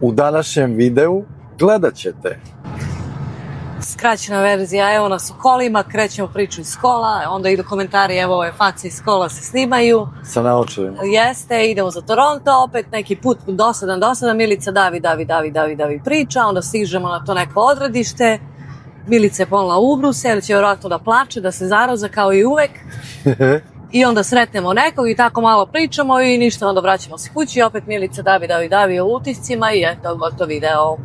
U današnjem videu gledat ćete skraćena verzija, evo nas u kolima, krećemo priču iz kola, onda idu komentari, evo ove face iz kola se snimaju. sa naočarima. Jeste, idemo za Toronto, opet neki put dosadan, Milica davi priča, onda stižemo na to neko odredište, Milica je ponela ubruse, jer će vjerojatno da plače, da se zaroza kao i uvek. I onda sretnemo nekog i tako malo pričamo i ništa, onda vraćamo se kući i opet Milica davi o utiscima i eto, gotovo video.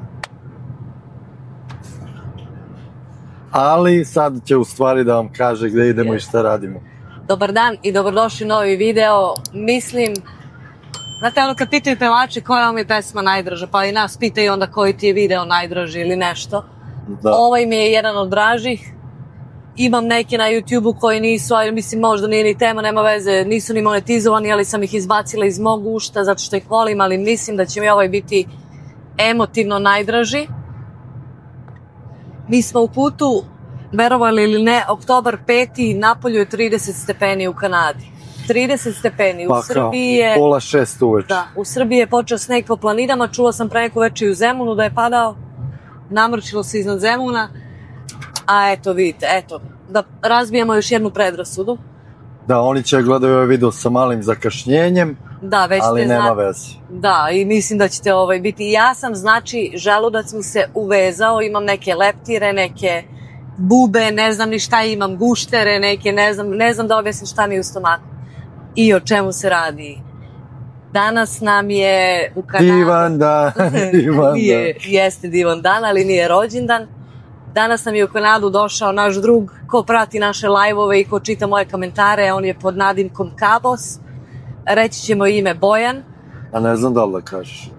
Ali sad će u stvari da vam kaže gde idemo i šta radimo. Dobar dan i dobrodošli u novi video. Mislim, znate ono kad pitaju pevači koja vam je pesma najdraža, pa i nas pitaju onda koji ti je video najdraži ili nešto. Da. Ovaj mi je jedan od dražih. Imam neke na YouTube-u koji nisu, ali mislim možda nije ni tema, nema veze, nisu ni monetizovani, ali sam ih izbacila iz mog ušta zato što ih volim, ali mislim da će mi ovaj biti emotivno najdraži. Mi smo u putu, verovali ili ne, oktobar 5. napolju je 30 stepeni u Kanadi. 30 stepeni, u Srbiji je... pola 6 uveče. Da, u Srbiji je počeo sneg po planinama, čula sam pre neko večer u Zemunu da je padao, namrčilo se iznad Zemuna, a eto vidite, eto, da razbijemo još jednu predrasudu. Da, oni će gledati ovaj video sa malim zakašnjenjem, Da, već ali ste nema veze. Da, i mislim da ćete biti. Ja sam, znači, želudac mi se uvezao, imam neke leptire, neke bube, ne znam ni šta imam, guštere, neke, ne znam da objasnim šta mi je u stomaku. I o čemu se radi. Danas nam je u Kanadu... Divan dan, Jeste divan dan, ali nije rođendan. Danas nam je u Kanadu došao naš drug, ko prati naše live-ove i ko čita moje komentare, on je pod nadimkom Kabos. Reći ćemo ime Bojan. A ne znam da li da kažeš.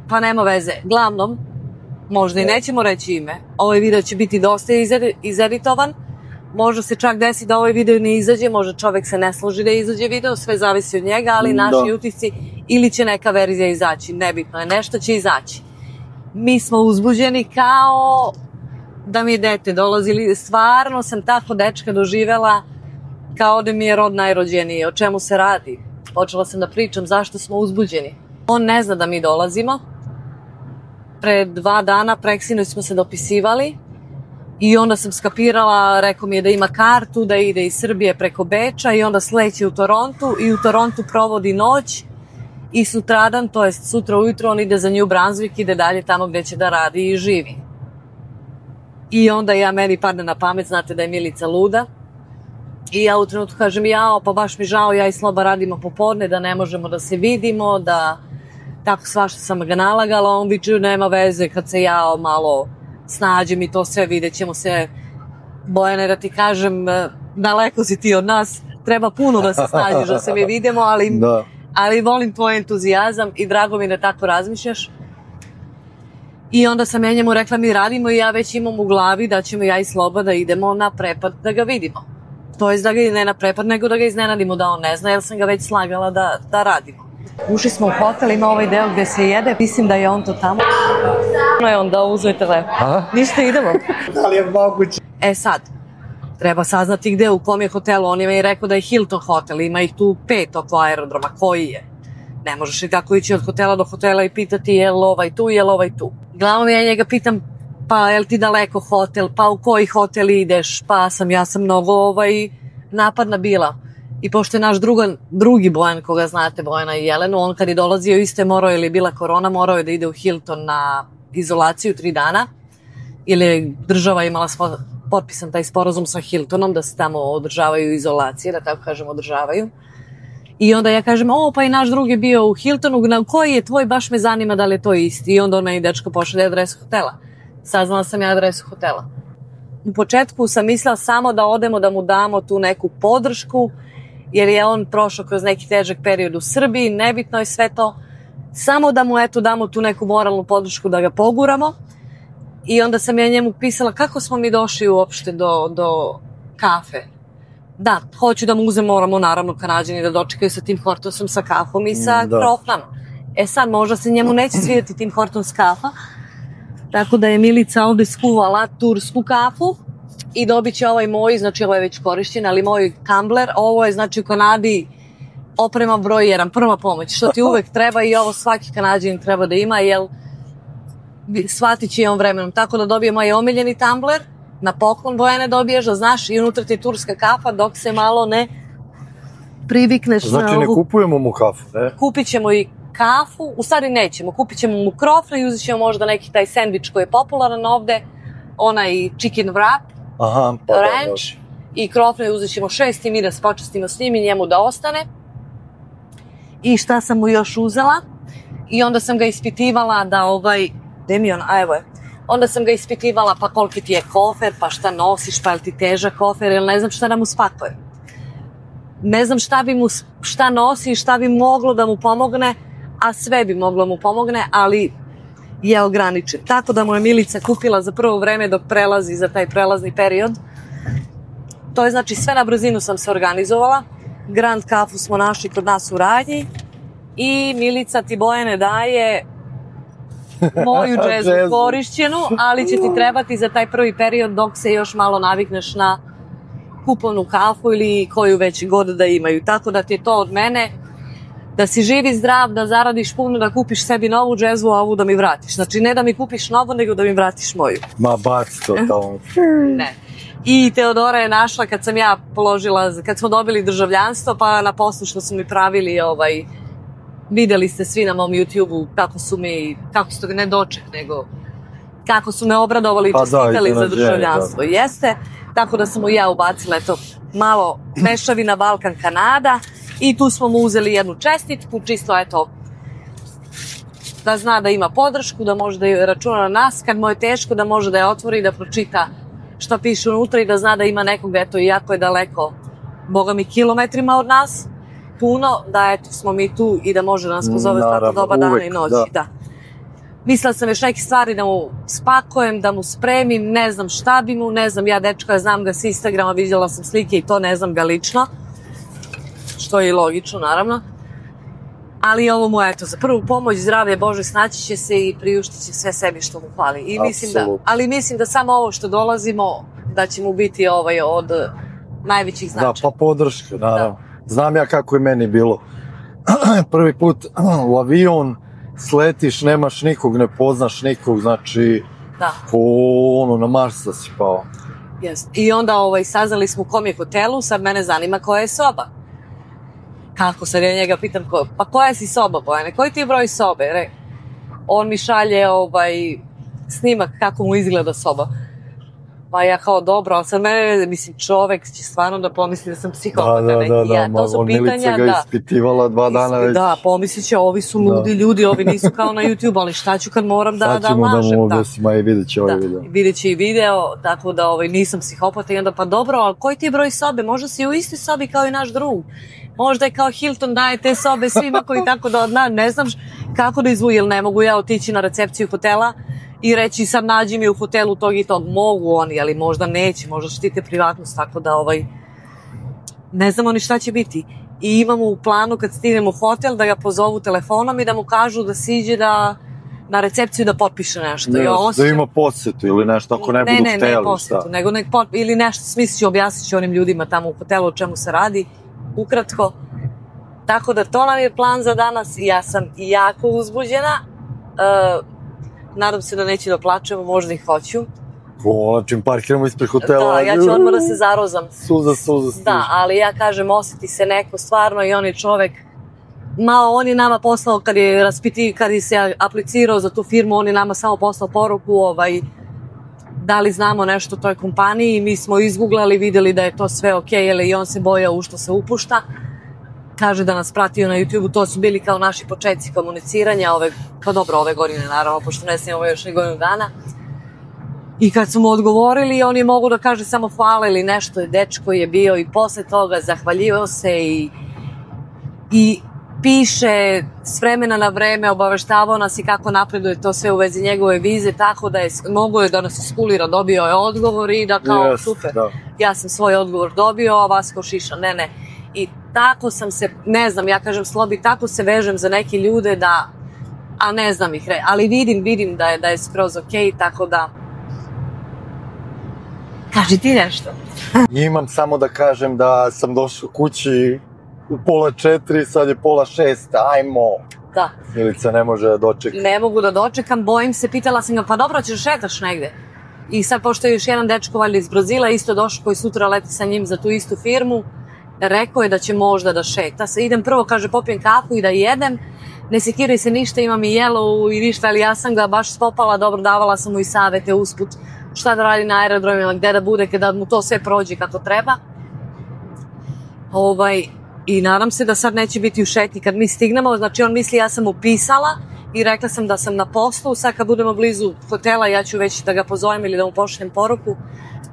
Pa nema veze. Glavnom, možda i nećemo reći ime. Ovaj video će biti dosta izeditovan. Možda se čak desi da ovaj video ne izađe, možda čovek se ne složi da izađe video, sve zavisi od njega, ali naši utisci ili će neka verzija izaći. Nebitno je, nešto će izaći. Mi smo uzbuđeni kao da mi je dete dolazili. Stvarno sam tako dečka doživela kao da mi je rod najrođeniji. O čemu se radi? Počela sam da pričam zašto smo uzbuđeni. On ne zna da mi dolazimo. Pre 2 dana preksinoć smo se dopisivali i onda sam skapirala, rekao mi je da ima kartu, da ide iz Srbije preko Beča i onda sleće u Torontu i u Torontu provodi noć i sutradan, to jest sutra ujutro, on ide za New Brunswick, ide dalje tamo gde će da radi i živi. I onda meni padne na pamet, znate da je Milica luda. I ja u trenutku kažem, pa baš mi žao, ja i Sloba radimo popodne, da ne možemo da se vidimo, da tako svašta sam ga nalagala, on viče, nema veze, kad se ja malo snađem i to sve, vidjet ćemo se. Bojane, da ti kažem, daleko si ti od nas, treba puno da se snađeš, da se mi vidimo, ali volim tvoj entuzijazam i drago mi da tako razmišljaš. I onda sam ja njemu rekla, mi radimo i ja već imam u glavi da ćemo ja i Sloba da idemo na prepad da ga vidimo. To je da ga ne na prepad, nego da ga iznenadimo da on ne zna, jer sam ga već slagala da radimo. Ušli smo u hotel, ima ovaj deo gde se jede, mislim da je on to tamo. Ono je on da uzme telefon. Ništa, idemo. Da li je moguće? E sad, treba saznati gde, u kom je hotelu, on je mi rekao da je Hilton hotel, ima ih tu 5 oko aerodroma, koji je? Ne možeš i tako ići od hotela do hotela i pitati je li ovaj tu, je li ovaj tu. Glavno ja njega pitam, pa je li ti daleko hotel, pa u koji hotel ideš, pa ja sam mnogo napadna bila. I pošto je naš drugi Bojan, koga znate, Bojana i Jelenu, on kad je dolazio isto je morao, ili je bila korona, morao je da ide u Hilton na izolaciju 3 dana, ili je država imala potpisan taj sporazum sa Hiltonom da se tamo održavaju izolacije, da tako kažem održavaju. I onda ja kažem, pa i naš drug je bio u Hiltonu, koji je tvoj, baš me zanima da li je to isti. I onda on meni dečko pošalje adresu hotela. Saznala sam ja adresu hotela. U početku sam mislila samo da odemo da mu damo tu neku podršku, jer je on prošao kroz neki težak period u Srbiji, nebitno je sve to. Samo da mu damo tu neku moralnu podršku da ga poguramo. I onda sam ja njemu pisala kako smo mi došli uopšte do kafe. Da, hoću da mu uzem, moramo naravno Kanađani da dočekaju sa Tim Hortonsom, sa kafom i sa krofnom. E sad, možda se njemu neće svidjeti Tim Hortons kafa, tako da je Milica ovde skuvala tursku kafu i dobit će ovaj moj, znači ovo je već korišćen, ali moj tumbler, ovo je znači u Kanadi oprema broj 1, prva pomoć, što ti uvek treba i ovo svaki Kanađanin treba da ima, jer shvatit će i on vremenom. Tako da dobije moj omiljeni tumbler, na poklon Bojane dobiješ, da znaš, i unutra ti je turska kafa dok se malo ne privikneš na Znači ne kupujemo mu kafu, ne? Kupit ćemo i kafu, u stvari nećemo, kupit ćemo mu krofne i uzet ćemo možda neki taj sendvič koji je popularan ovde, onaj chicken wrap, Aha, pa ranch, i krofne uzet ćemo 6 i mi da se počestimo s njim i njemu da ostane. I šta sam mu još uzela? I onda sam ga ispitivala da gde mi on, a evo je. Onda sam ga ispitivala pa koliki ti je kofer, pa šta nosiš, pa je li ti težak kofer, ili ne znam šta da mu spakuje. Ne znam šta nosi i šta bi moglo da mu pomogne, a sve bi moglo mu pomogne, ali je ograničen. Tako da mu je Milica kupila za prvo vreme dok prelazi za taj prelazni period. To je znači sve na brzinu sam se organizovala. Grand kafu smo našli kod nas u Radnji i Milica ti Bojane daje moju džezu korišćenu, ali će ti trebati za taj prvi period dok se još malo navikneš na kupovnu kafu ili koju već god da imaju. Tako da ti je to od mene, da si živ i zdrav, da zaradiš puno, da kupiš sebi novu džezu, a ovu da mi vratiš. Znači ne da mi kupiš novu, nego da mi vratiš moju. Ma bac to tamo. Ne. I Teodora je našla kad sam ja položila, kad smo dobili državljanstvo, pa na poslu što su mi pravili, videli ste svi na mom YouTube-u kako su to ne doček, nego kako su me obradovali i čestitali za državljanstvo. Da. Jeste, tako da sam mu ja ubacila, eto, malo mešavina Balkan Kanada i tu smo mu uzeli jednu čestitku, čisto, eto, da zna da ima podršku, da može da računa na nas, kad mu je teško, da može da je otvori, da pročita šta piše unutra i da zna da ima nekog, eto, iako je daleko, boga mi, kilometrima od nas, puno, da eto smo mi tu i da može da nas pozove tako doba dana i noći. Da. Mislila sam još neke stvari da mu spakujem, da mu spremim, ne znam šta bi mu, ne znam, ja dečka, znam ga s Instagrama, vidjela sam slike i to, ne znam ga lično, što je i logično, naravno. Ali ovo mu, eto, za prvu pomoć, zdravlje Bože, snaći će se i priuštit će sve sebi što mu hvali. I mislim da samo ovo što dolazimo, da će mu biti od najvećih značaja. Da, pa podrška, naravno. Da. Znam ja kako je meni bilo. Prvi put u avion sletiš, nemaš nikog, ne poznaš nikog, znači ko na Marsa si pao. Yes. I onda saznali smo u kom je hotelu, sad mene zanima koja je soba. Kako sad ja njega pitam, pa koja si soba, Bojane, koji ti je broj sobe? On mi šalje snimak kako mu izgleda soba. Pa ja kao dobro, ali sad mene, mislim, čovek će stvarno da pomisli da sam psihopata. Da, to su pitanja, Milica ga ispitivala 2 dana već. Da, pomislit će, ovi su ludi ljudi, ovi nisu kao na YouTube, ali šta ću kad moram da lažem. Sad ćemo da mu objasnimo, i vidjet će ovaj video. Vidjet će i video, tako da nisam psihopata i onda pa dobro, ali koji ti je broj sobe? Možda si u istoj sobi kao i naš drug. Možda je kao Hilton daje te sobe svima koji tako da ne znam kako da izvuji, ili ne mogu ja otići na recepciju hotela i reći sad nađi mi u hotelu tog i tog. Mogu oni, ali možda neće, možda štite privatnost, tako da ne znam oni šta će biti. I imamo u planu kad stignemo u hotel da ga pozovu telefonom i da mu kažu da siđe na recepciju da potpiše nešto. Da ima posjetu ili nešto, ako ne budu hteli. Ne posjetu, nego ili nešto smislit ću, objasnit ću onim ljudima tamo u hotelu o čemu se radi, ukratko. Tako da to nam je plan za danas i ja sam jako uzbuđena. Nadam se da neće da plačemo, možda i hoću. Čim parkiramo ispred hotela. Da, ja ću odmah da se zarozam. Suza. Da, ali ja kažem, osjeti se neko stvarno i on je čovek, on je nama poslao kad je se aplicirao za tu firmu, on je nama samo poslao poruku da li znamo nešto o toj kompaniji i mi smo izgooglali, vidjeli da je to sve okej, ali i on se bojao u što se upušta. Kaže da nas pratio na YouTube-u, to su bili kao naši početci komuniciranja, ove godine naravno, pošto ne snimamo još ni godinu dana. I kad su mu odgovorili, on je mogu da kaže samo hvala ili nešto, dečko je bio i posle toga zahvaljivao se i piše s vremena na vreme, obaveštavao nas i kako napreduje to sve u vezi njegove vize, tako da je mogo je da nas iskulira, dobio je odgovor i da kao super, ja sam svoj odgovor dobio, a vas kao šiša, ne. I tako sam se, ne znam, ja kažem Slobi, tako se vežem za neke ljude a ne znam ih, ali vidim da je skroz okej, tako da kaži ti nešto. Imam samo da kažem da sam došao kući u pola 4, sad je pola 6, ajmo. Da. Milica ne može da dočeka. Ne mogu da dočekam, bojim se, pitala sam ga, pa dobro, ćeš šetaš negde? I sad, pošto je još jedan dečko valjda iz Brazila, isto došao koji sutra leti sa njim za tu istu firmu, rekao je da će možda da šeta. Idem prvo, kaže, popijem kafu i da jedem, ne sekiraj se ništa, imam i jelo i ništa, ali ja sam ga baš spopala, dobro, davala sam mu i savete usput, šta da radi na aerodromima, gde da bude, kada mu to sve prođe kako treba. I nadam se da sad neće biti u šetnji kad mi stignemo, znači on misli ja sam mu pisala i rekla sam da sam na poslu, sad kad budemo blizu hotela ja ću već da ga pozovem ili da mu pošaljem poruku,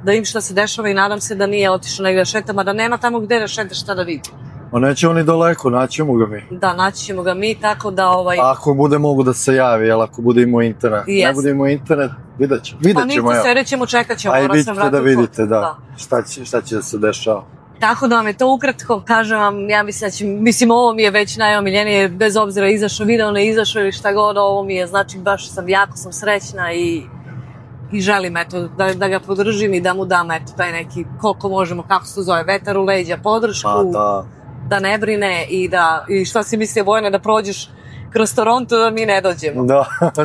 da im šta se dešava i nadam se da nije otišao negdje da šeta, da nema tamo gde da šeta šta da vidi. O, nećemo ni daleko, naćemo ga mi. Da, naći ćemo ga mi, tako da Ako bude mogu da se javi, jel ako bude imao internet. Ne bude imao internet, vidjet ćemo. Pa niti srećemo, čekat ćemo. A i vidite da vidite, da. Šta će da se dešava. Tako da vam je to ukratko, kažem vam, ja mislim ovo mi je već najomiljenije, bez obzira izašao video, ne izašao ili šta god, ovo mi je, znači baš jako sam srećna i želim eto da ga podržim i da mu dam eto taj neki, koliko možemo, kako se to zove, vetar u leđa, podršku, da ne brine i šta si mislio Vojna, da prođeš kroz Toronto da mi ne dođemo.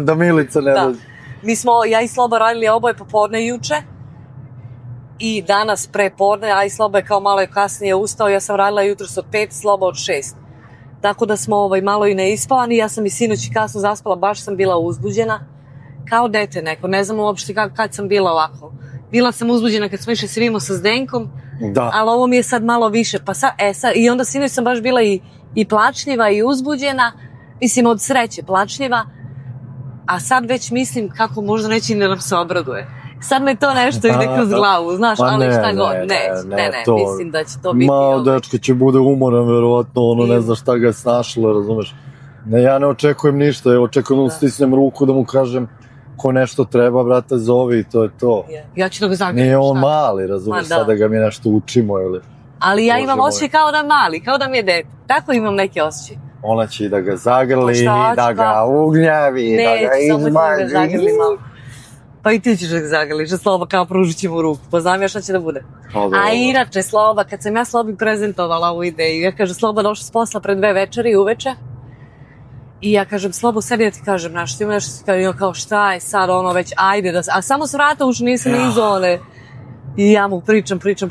Da Milica ne dođe. Mi smo, ja i Sloba radili oboje popodne juče, i danas pre podne, a i Sloba je kao malo kasnije ustao, ja sam radila jutros od 5, Sloba od 6. Tako da smo malo i neispavani, ja sam i sinoć kasno zaspala, baš sam bila uzbuđena, kao dete neko, ne znam uopšte kad sam bila ovako. Bila sam uzbuđena kad smo išli svimo sa Zdenkom, ali ovo mi je sad malo više, pa sad, i onda sinoć sam baš bila i plačljiva i uzbuđena, mislim od sreće plačljiva, a sad već mislim kako možda neće da nam se obraduje. Sad me to nešto ide kroz glavu, znaš, ali šta god, ne, mislim da će to biti... Dečko će bude umoran, verovatno, ne zna šta ga je snašlo, razumeš? Ja ne očekujem ništa, ja očekujem da stisnem ruku, da mu kažem ko nešto treba, brate, zovi i to je to. Ja ću da ga zagledam. Nije on mali, razumeš, sad da ga mi nešto učimo ili... Ali ja imam osjećaj kao da je mali, kao da mi je dete, tako imam neki osjećaj. Ona će i da ga zagrli, da ga ugnjavi, da ga izmaži. Pa i ti ćeš da ga zagrliš, Sloba kao pružit će mu ruku, pa znam ja šta će da bude. A inače, Sloba, kad sam ja Slobi prezentovala ovu ideju, ja kažem, Sloba došla s posla pre 2 večeri uveče, i ja kažem, Slobo, sedi da ti kažem, znaš, ti ima nešto, kao šta je sad, već, ajde da se, a samo s vrata uši nisam iz one. I ja mu pričam, kažem,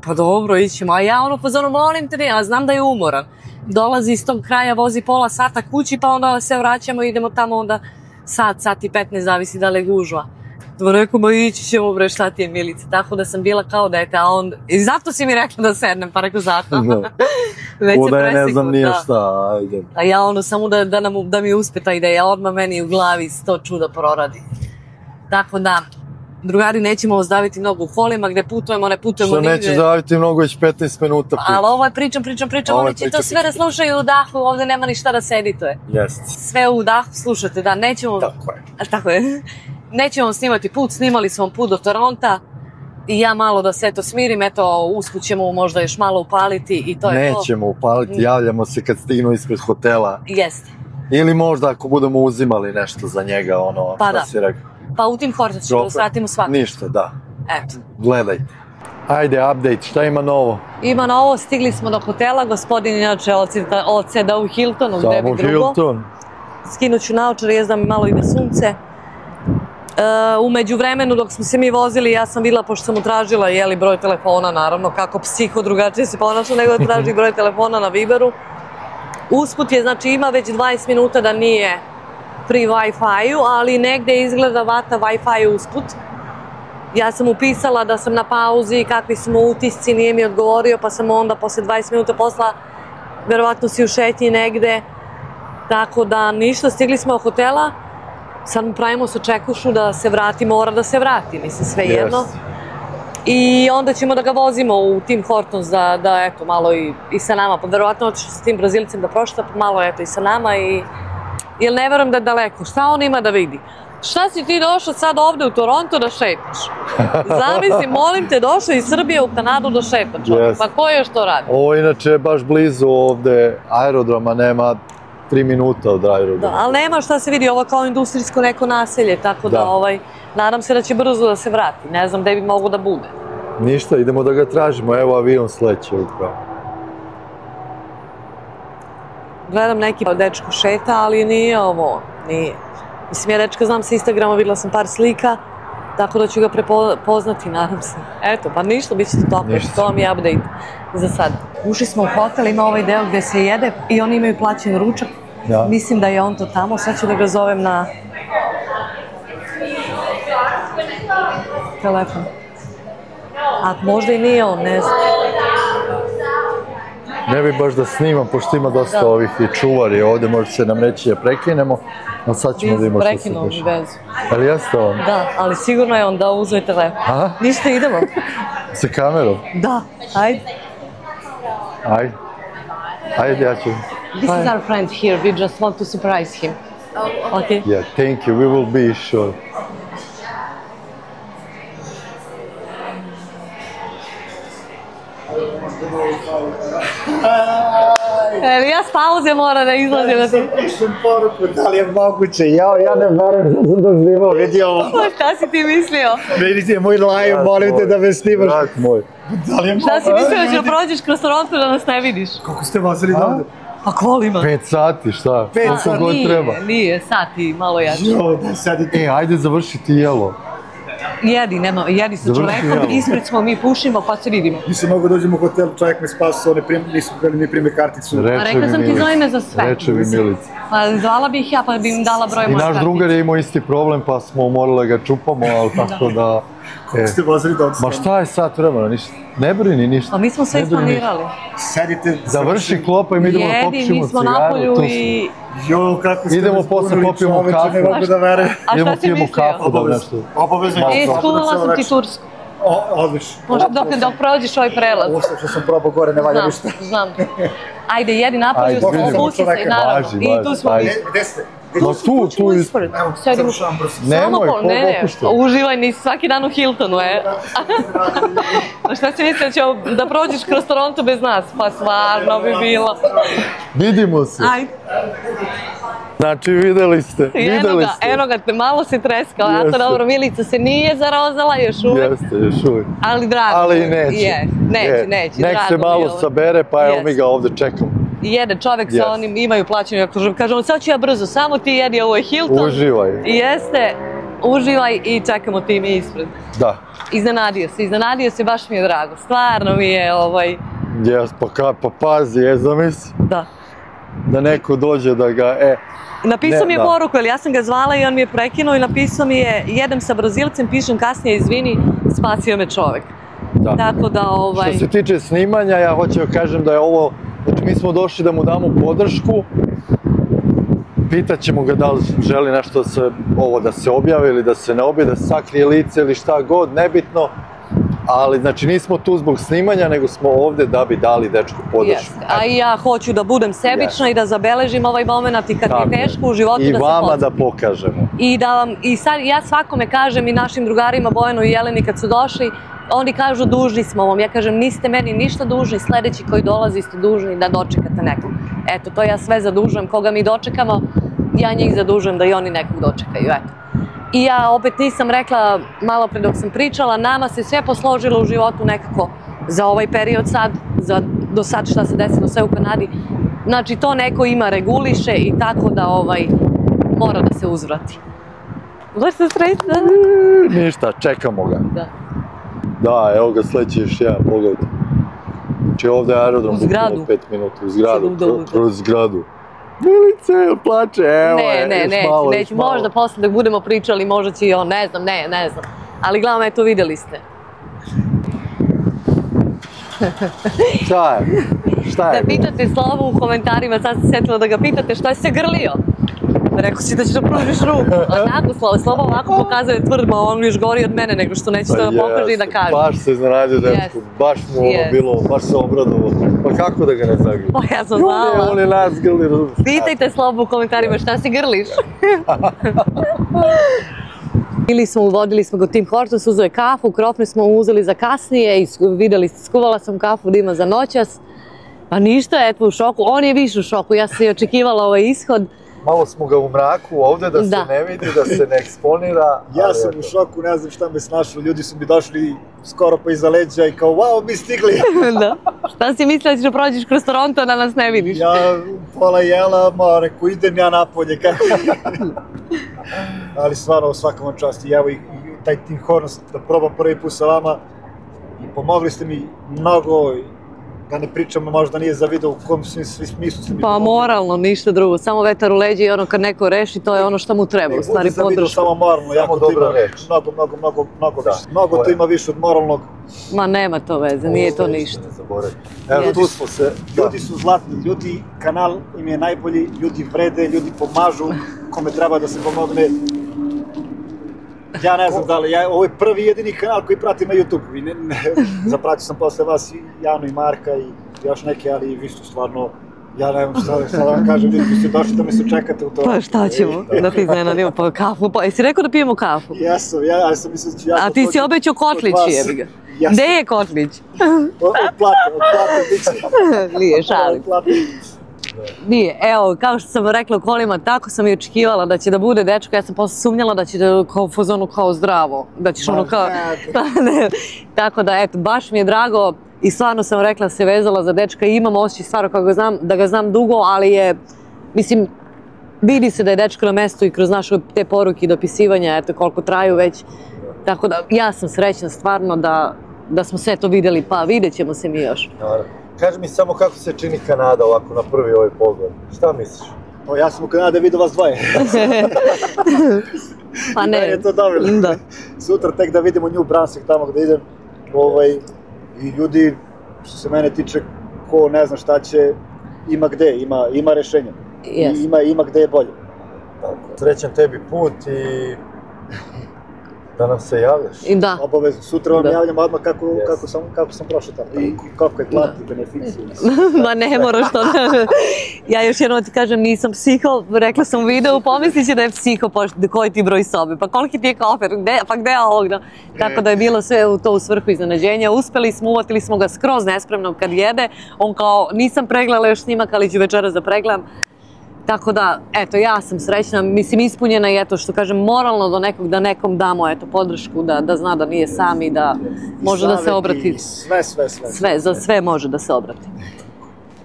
pa dobro, ićemo, a ja pozorno, molim te, a znam da je umoran. Dolazi iz tog kraja, vozi pola sata kući, pa onda se vraćamo, idemo tamo onda sat i 15, zavisi da li gužva. Rekao, ma ići ćemo, bre, šta ti je Milica, tako da sam bila kao dete, a on, i zato si mi rekla da sednem, pa rekao zato. Već je ne znam nije šta, ajde. A ja samo da mi uspe ta ideja, odmah meni u glavi 100 čuda proradi. Tako da, drugari, nećemo vas daviti mnogo u kolima, gde putujemo, ne putujemo nigde. Što neće daviti mnogo, već 15 minuta priča. Ali ovo je pričam, oni će to sve da slušaju u dahu, ovde nema ni šta da se edituje. Sve u dahu slušate, da, nećemo... Tako je. Nećemo vam snimati put, snimali smo put do Toronta i ja malo da se to smirim, eto, usput ćemo možda još malo upaliti i to je to. Nećemo upaliti, javljamo se kad stignu ispred hotela. Jeste. Ili možda ako budemo uzimali nešto za njega, šta si rekao. Pa u Tim Hortons ćemo da svratimo svakako. Ništa, da. Eto. Gledajte. Ajde, update, šta ima novo? Ima novo, stigli smo do hotela, gospodin inače odseda u Hiltonu, gde bi drugo. Skinut ću naočare, jezdam malo ide sunce. Umeđu vremenu dok smo se mi vozili, ja sam bila, pošto sam mu tražila broj telefona, naravno, kako psiho drugačije se ponaša nego da traži broj telefona na Viberu. Usput je, znači ima već 20 minuta da nije pri Wi-Fi-u, ali negde izgleda vata Wi-Fi usput. Ja sam upisala da sam na pauzi, kakvi smo utisci, nije mi odgovorio, pa sam onda posle 20 minuta posla, verovatno si u šetnji negde, tako da ništa, stigli smo od hotela. Sad mu pravimo sa čekušu da se vrati, mora da se vrati, mislim, sve jedno. I onda ćemo da ga vozimo u Tim Hortons da eto, malo i sa nama, pa verovatno otišao sa tim Brazilcem da prošta, pa malo eto i sa nama jer ne verujem da je daleko. Šta on ima da vidi? Šta si ti došao sad ovde u Toronto da šetaš? Zamisli, molim te, došao iz Srbije u Kanadu da šetaš. Pa ko je što radi? Ovo inače je baš blizu ovde aerodroma, nema 3 minuta od aerodroma. Da, ali nema šta se vidi, ovo kao industrijsko neko naselje, tako da nadam se da će brzo da se vrati. Ne znam gde bi mogo da bude. Ništa, idemo da ga tražimo, evo avion sleće upravo. Gledam neki dečko šeta, ali nije ovo, nije. Mislim, ja dečka znam sa Instagrama, videla sam par slika, tako da ću ga prepoznati, nadam se. Eto, pa ništa, bit će to vam je update za sad. Ušli smo u hotel, ima ovaj deo gde se jede i oni imaju plaćen ručak. Mislim da je on to tamo, sad ću da ga zovem na telefon. A možda i nije on, ne znam. Ne bi baš da snimam, pošto ima dosta ovih i čuvari ovde, može se nam reći da prekinemo, ali sad ćemo da imamo što se dešava. Prekinuo mi vezu. Ali jeste on? Da, ali sigurno je on da uzme telefon. Ništa, idemo. Sa kamerom? Da, ajde. Ajde, ja ću... This is our friend here, we just want to surprise him. Okay? Yeah, thank you, we will be sure. Ja s pauze mora da izlazim na ti. Pišem poruku, da li je moguće, ja ne verujem da sam doživao, vidi ovo. Šta si ti mislio? Vidite moj live, molim te da me snimaš. Brat moj. Šta si mislio da ću prođeš kroz Toronto da nas ne vidiš? Kako ste vozili ovde? A kolima? 5 sati, šta? 5 sati. God treba. Nije, sati, malo jače. Jo, da sadite. Ajde završiti jelo. Jedi sa čovekom, ispred smo, mi pušimo pa se vidimo. Nisam mogu dođem u hotel, čovjek me spasao, nisu htjeli mi prime karticu. A rekla sam ti zove me za sve. Reče mi Milica. Pa zvala bih ja pa bi im dala broj moje kartice. I naš drugar je imao isti problem pa smo morali ga čupamo, ali tako da... Kako ste vozili da odstavimo? Ma šta je sat vremena, ništa, ne brini ništa. Pa mi smo sve isplanirali. Sedite... Završi klopa i mi idemo da popušimo cigaru. Mi smo napolju i... Jo, kako ste idemo posle popijemo kafu. Ne mogu da verujem. A šta si mislio? Obavezno. Skuvala sam ti tursku. Odlično. Možda dok prođeš ovaj prelaz. Ovo što sam probao gore, ne valja ništa. Znam. Ajde, jedi napolju, opusti se, naravno. I tu smo mi. Gde ste? Tu ispred. Nemoj, popuštaj. Uživaj, nisi svaki dan u Hiltonu, Šta si mislio da ćemo da prođeš kroz Toronto bez nas? Pa stvarno bi bilo. Vidimo se. Ajde. Znači, videli ste. Eno ga, malo se treskao, a to dobro, Milica se nije zarozala još uvek. Jeste, još uvek. Ali drago. Ali i neće. Neće, nek se malo sabere, pa evo mi ga ovde čekamo. Jede čovek sa onim, imaju plaćanje, kaže on, sad ću ja brzo, samo ti jedi, ovo je Hilton. Uživaj. Jeste, uživaj i čekamo ti mi ispred. Da. Iznenadio se, baš mi je drago, stvarno mi je Jes, pa pazi, zamisli. Da. Da neko dođe da ga, Napisao mi je poruku, jer ja sam ga zvala i on mi je prekinuo i napisao mi je, jedem sa Brazilcem, pišem kasnije, izvini, spasio me čovek. Tako da, Što se tiče snimanja, ja hoću da kažem da je ovo, znači mi smo došli da mu damo podršku, pitaćemo ga da li želi nešto da se objavi ili da se ne objavi, da se sakrije lice ili šta god, nebitno. Ali, znači, nismo tu zbog snimanja, nego smo ovde da bi dali dečku podršku. A i ja hoću da budem sebična i da zabeležim ovaj moment i kad mi je teško u životu da se podsjetim. I vama da pokažemo. I sad ja svakome kažem i našim drugarima Bojanu i Jeleni kad su došli, oni kažu dužni smo vam. Ja kažem niste meni ništa dužni, sledeći koji dolazi ste dužni da dočekate nekog. Eto, to ja sve zadužujem. Koga mi dočekamo, ja njih zadužujem da i oni nekog dočekaju. Eto. I ja opet nisam rekla, malo pre dok sam pričala, nama se sve posložilo u životu nekako za ovaj period sad, do sad šta se desilo sve u Kanadi. Znači to neko ima reguliše i tako da mora da se uzvrati. Baš se srećna? Ništa, čekamo ga. Da, evo ga sledeći još jedan pogled. Znači ovde je aerodrom bukvalno 5 minuta, u zgradu, kroz zgradu. Milice, plače, evo je, neću, možda posle dok budemo pričali, možda će i on, ne znam. Ali glavno, eto, videli ste. Šta je? Da pitate Slovu u komentarima, sad se setila da ga pitate šta je se grlio. Rekao si da ćeš da pružiš ruku, a tako Slova ovako pokazuje tvrd, on još gori od mene nego što neće to da pokaže i da kaže. Baš se iznenadio dečko, baš mu bilo, baš se obradovao. Pa kako da ga ne zagrli? Pa ja sam znala. On je nas grli ruku. Pitajte Slovu u komentarima šta se grliš. Vodili smo ga u Tim Hortons, uzeo je kafu, krofne smo uzeli za kasnije i videli, skuvala sam kafu da ima za noćas. Pa ništa, eto u šoku, on je više u šoku, ja sam i očekivala ovaj ishod. malo smo ga u mraku ovde, da se ne vidi, da se ne eksponira. Ja sam u šoku, ne znam šta me snašlo, ljudi su mi došli skoro pa iza leđa i kao, wow, mi stigli. Da. Šta si mislila da ćeš da prođeš kroz Toronto, da nas ne vidiš? Ja pola jela, reku, idem ja napolje, kako. Ali stvarno, svakom vam čast. I evo i taj Tim Hortons, da probam prvi put sa vama. I pomogli ste mi mnogo, da ne pričamo, možda nije za video u kom smislu ste mi Pa moralno, ništa drugo, samo vetar u leđe i ono kad neko reši, to je ono što mu treba, u stvari podrška. Ne bude samo moralno, jako to ima mnogo to ima više od moralnog. Ma nema to veze, nije to ništa. Evo tu smo se. Ljudi su zlatni, ljudi, kanal im je najbolji, ljudi vrede, ljudi pomažu, kome treba da se pomogne. Ja ne znam da li, ovo je prvi jedini kanal koji pratim na YouTube. Zapratio sam posle vas i Janu i Marka i još neke, ali vi ste stvarno, ja ne znam šta da vam kažem, vi ste došli da me se čekate u to. Pa šta ćemo, da ti iznenadimo, pa kafu, pa jesi rekao da pijemo kafu? Jesam, ja sam mislio da ću jako... A ti si obećao Kotlić, jebi ga. Gde je Kotlić? Od plate, biće. Nije, šalim. Nije, evo, kao što sam rekla u kolima, tako sam i očekivala da će da bude dečko, ja sam posle sumnjala da će da kao fazonu kao zdravo, da ćeš ono kao... Tako da, eto, baš mi je drago i stvarno sam rekla se vezala za dečka i imam osjećaj stvarno da ga znam dugo, ali je, mislim, vidi se da je dečko na mestu i kroz naše te poruke i dopisivanja, eto koliko traju već, tako da ja sam srećna stvarno da smo sve to videli, pa vidjet ćemo se mi još. Kaži mi samo kako se čini Kanada ovako na prvi ovaj pogled. Šta misliš? Ja sam u Kanade vidio vas dvoje. Pa ne. Je to dobro. Sutra tek da vidimo New Brunswick tamo gde idem. I ljudi, što se mene tiče, ko ne zna šta će, ima gde, ima rešenja. Ima gde je bolje. Srećan tebi put i da nam se javljaš. Da. Obavezno. Sutra vam javljam odmah kako sam prošao tamo. I koliko je plati, beneficije. Ma ne moraš to. Ja još jednom ti kažem, nisam psiho. Rekla sam u videu, pomislit će da je psiho, koji ti broj sobe. Pa koliki ti je kofer, pa gde je ovog? Tako da je bilo sve to u svrhu iznenađenja. Uspeli smo, uvatili smo ga skroz nespremno kad jede. On kao, nisam pregledala još snimak, ali ću večeras da pregledam. Tako da, eto, ja sam srećna, mislim, ispunjena i eto, što kažem, moralno do nekog, da nekom damo, eto, podršku, da zna da nije sam i da može da se obrati. Sve. Za sve može da se obrati.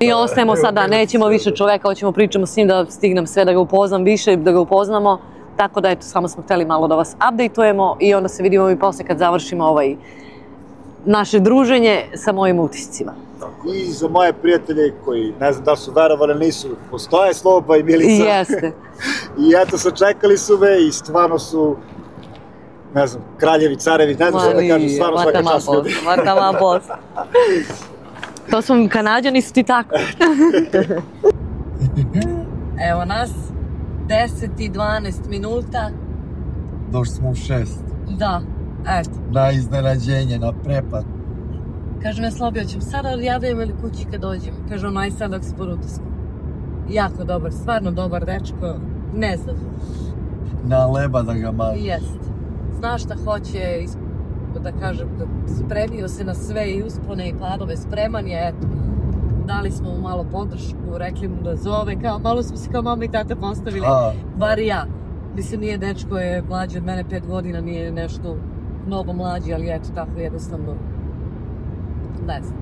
I ostajemo sada, nećemo više čoveka, hoćemo pričamo s njim da stignem sve, da ga upoznam više, da ga upoznamo. Tako da, eto, samo smo hteli malo da vas update-ujemo i onda se vidimo i posle kad završimo naše druženje sa mojim utiscima. I za moje prijatelje koji, ne znam da su verovali ili nisu, postoje Sloba i Milica. Jeste. I eto, sačekali su me i stvarno su, ne znam, kraljevi, carevi, ne znam što da kažem, stvarno svaka čast ljudi. Vatama posla. To smo Kanađani, su ti tako. Evo nas, 10 i 12 minuta. Došli smo u 6. Da, eto. Na iznenađenje, na prepad. Kažem, ja Slobio, ćem sada odjavljujem ili kući kad dođem. Kaže, ono, aj sad dok se pod utiskom. Jako dobar, stvarno dobar dečko, ne znam. Na leba da ga maže. Jest. Zna šta hoće, da kažem, spremio se na sve i uspone i padove, spreman je, eto. Dali smo mu malo podršku, rekli mu da zove, kao, malo smo se kao mama i tata postavili, bar i ja. Mislim, nije dečko, je mlađi od mene 5 godina, nije nešto mnogo mlađi, ali eto, tako jednostavno. Ne znam.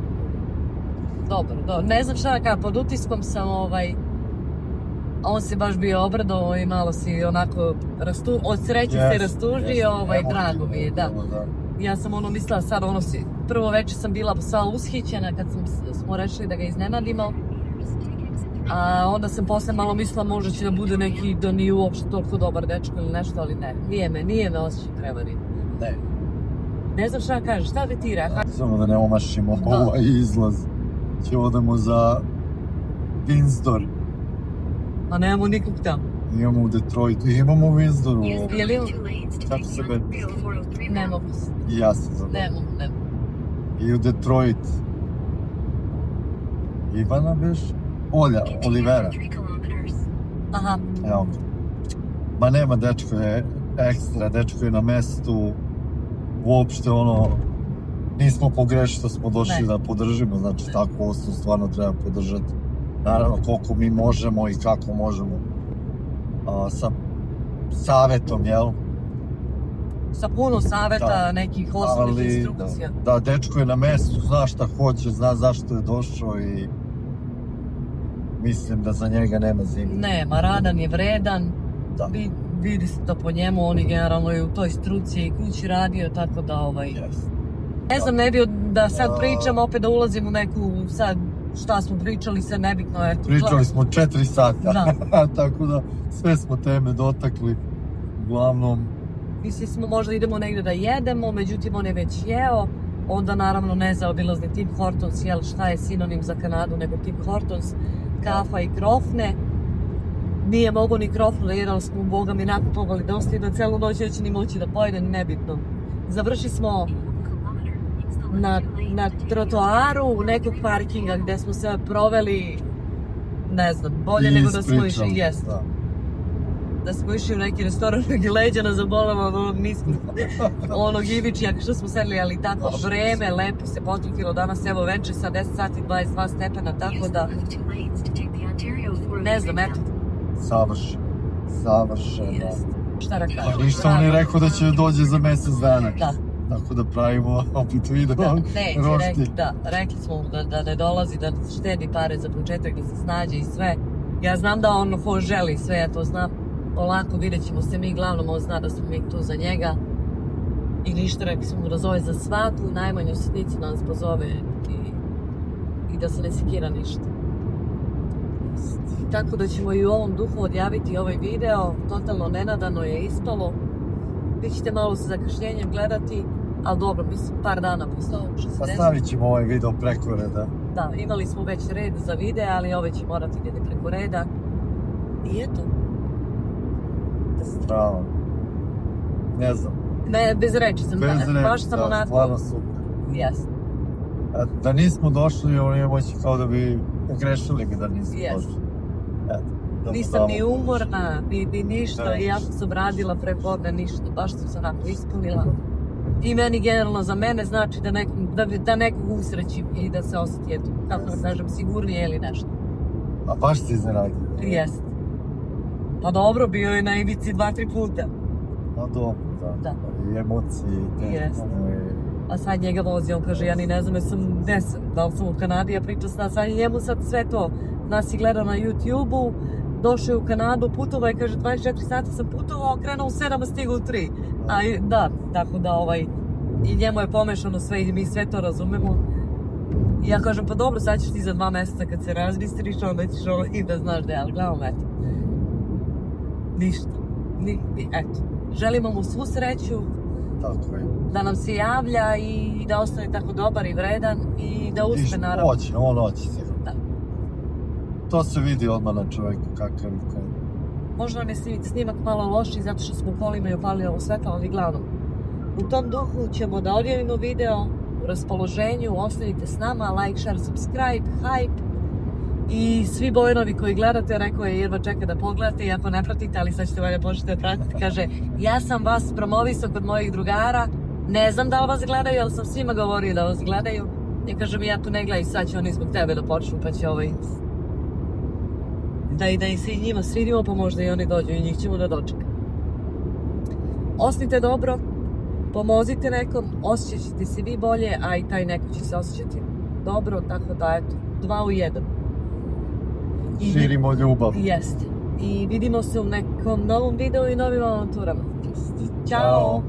Dobro. Ne znam šta da kažem, pod utiskom sam on se baš bio obradovao i malo si onako od sreće se rastužio, drago mi je, da. Ja sam mislila sad, prvo večer sam bila sva ushićena kad smo rešili da ga iznenadimo. A onda sam posle malo mislila možda će da bude neki, da nije uopšte toliko dobar dečko ili nešto, ali ne. Nije me osjećaj prevari. Ne. Ne znam šta kažeš, šta bi ti rekao? Samo da ne omašimo ovaj izlaz. Će odemo za Windsor. A nemamo nikog tamo. Imamo u Detroitu, imamo u Windsoru. Je li on? Kako se gleda? Ne mogu se. I ja sam za to. Ne mogu. I u Detroit. Ivana beš? Olivera. Aha. Evo. Ma nema, dečko je ekstra, dečko je na mestu. Uopšte nismo pogrešili što smo došli da podržimo, znači tako osnovu stvarno treba podržati. Naravno koliko mi možemo i kako možemo. sa savjetom, jel? Sa puno savjeta, nekih osnovnih instrukcija. Da, dečko je na mestu, zna šta hoće, zna zašto je došao i mislim da za njega nema zime. Nema, radan je, vredan, vidi se to po njemu, on je generalno i u toj struci i kući radio, tako da ne znam, ne bi da sad pričam, opet da ulazim u neku, sad šta smo pričali, sve nebitno. Pričali smo 4 sata, tako da sve smo teme dotakli, uglavnom. Mislili smo možda idemo negdje da jedemo, međutim on je već jeo, onda naravno nezaobilazni Tim Hortons, jel šta je sinonim za Kanadu nego Tim Hortons, kafa i krofne. Nije mogo ni krofnu da jedali smo, boga mi nakupovali dosta i da celu noć neće ni moći da pojede, nebitno. Završili smo na trotoaru nekog parkinga gdje smo se proveli, ne znam, bolje nego da smo išli, da smo išli u neki restoran gdje leđa nas zabolava od onog niskog, onog ivičija što smo sedli, ali tako vreme, lepo se potrukilo danas, evo večer sa 10 sati 22 stepena, tako da, ne znam, eto. Savršeno. Šta da kažem? Pa ništa, on je rekao da će dođe za mjesec dana. Da. Tako da pravimo opet video. Rekli smo da ne dolazi, da štedi pare za početak, da se snađe i sve. Ja znam da on želi sve, ja to znam. Polako vidjet ćemo se mi, glavnom on zna da smo mi tu za njega. I ništa, rekli smo mu da zove za svaku, najmanju sitnicu da nas pozove i da se ne sekira ništa. Tako da ćemo i u ovom duhu odjaviti ovaj video, totalno nenadano je ispalo. Vi ćete malo sa zakašnjenjem gledati, ali dobro, mislim par dana posle ovog što se desilo. Stavit ćemo ovaj video preko reda. Da, imali smo već red za videa, ali ovaj će morati ideti preko reda. I eto. Strava. Ne znam. Ne, bez reči sam. Baš sam onako. Stvarno super. Jes. Da nismo došli, on je moći kao da bi grešili da nismo došli. Nisam ni umorna, ni ništa, i jako sam radila prepodne ništa, baš sam se onako ispunila. I meni generalno za mene znači da nekog usrećim i da se osjeti, kako da kažem, sigurnije ili nešto. A baš si iznenadio? Jest. Pa dobro, bio je na ivici 2-3 puta. Pa dobro, da. I emocije i te. A sad njega vozi, on kaže, ja ni ne znam, da li sam u Kanadi, ja pričam s nas, a njemu sad sve to. Nas je gledao na YouTube-u, došao je u Kanadu, putovao je, kaže, 24 sata sam putovao, krenuo u 7, a stigao u 3. Da, tako da i njemu je pomešano sve i mi sve to razumemo. I ja kažem, pa dobro, sad ćeš ti za 2 mjeseca kad se razbistriš, onda ćeš i da znaš da je, ali gledam, eto. Ništa. Eto. Želimo mu svu sreću. Tako je. Da nam se javlja i da ostane tako dobar i vredan i da uspe, naravno. On hoće sigurno. Da. To se vidi odmah na čovjeku kakav je. Možda nam je snimak malo loši zato što smo u kolima i upalili ovo svetlo, ali glavnom. U tom duhu ćemo da odjavimo video u raspoloženju, ostanite s nama, like, share, subscribe, hype. I svi Bojanovi koji gledate, rekao je jedva čeka da pogledate, iako ne pratite, ali sad ćete valjda početi da pratiti, kaže, ja sam vas promovisao kod mojih drugara, ne znam da li vas gledaju, ali sam svima govorio da vas gledaju. Ja kažem, ja tu ne gledam, sad će oni zbog tebe da počnu, pa će da se i njima svidimo, pa možda i oni dođu i njih ćemo da dočekamo. Osnite dobro, pomozite nekom, osjećat ćete se vi bolje, a i taj neko će se osjećati dobro, tako da eto, 2 u 1. Širimo ljubav. Jeste. I vidimo se u nekom novom videu i novim avanturama. Ćao!